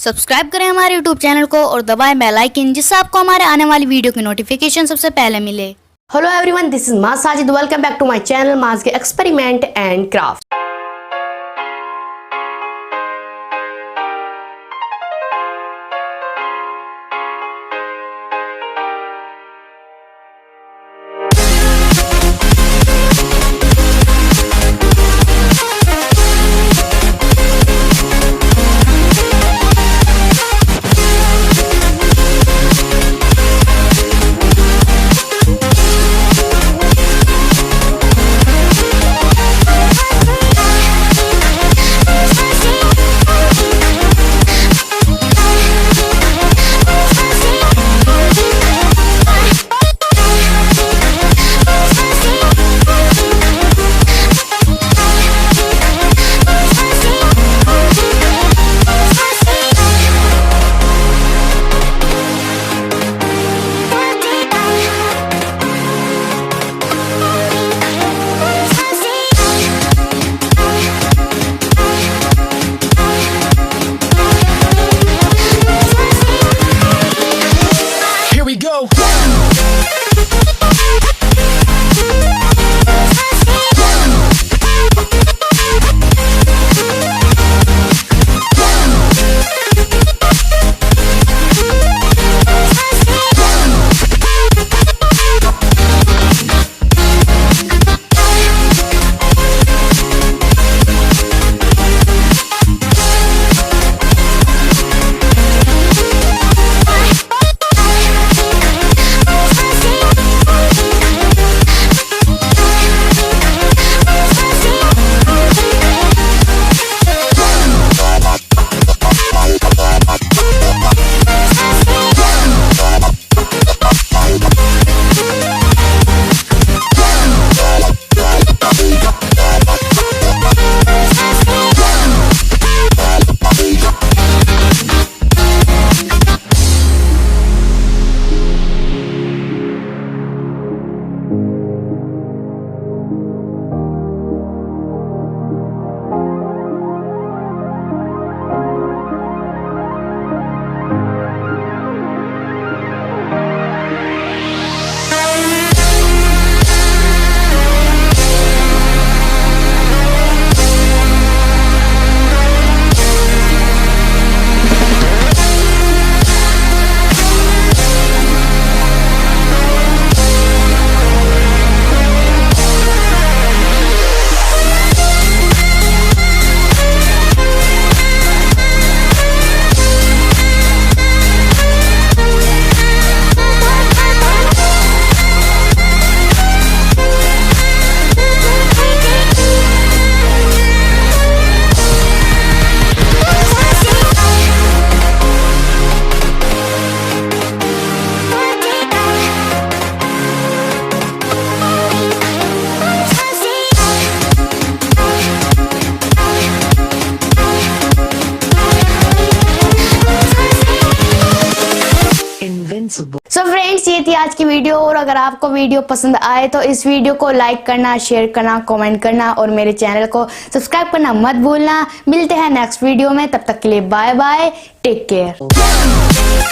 Subscribe करें हमारे YouTube channel को और दबाएं बेल आइकन, जिससे आपको हमारे आने वाली वीडियो की नोटिफिकेशन सबसे पहले मिले। Hello everyone, this is Maaz Sajid. Welcome back to my channel Maaz के experiment and craft. So friends, ये थी आज की वीडियो। और अगर आपको वीडियो पसंद आए तो इस वीडियो को लाइक करना, शेयर करना, कमेंट करना और मेरे चैनल को सब्सक्राइब करना मत भूलना। मिलते हैं नेक्स्ट वीडियो में, तब तक के लिए बाय बाय, टेक केयर।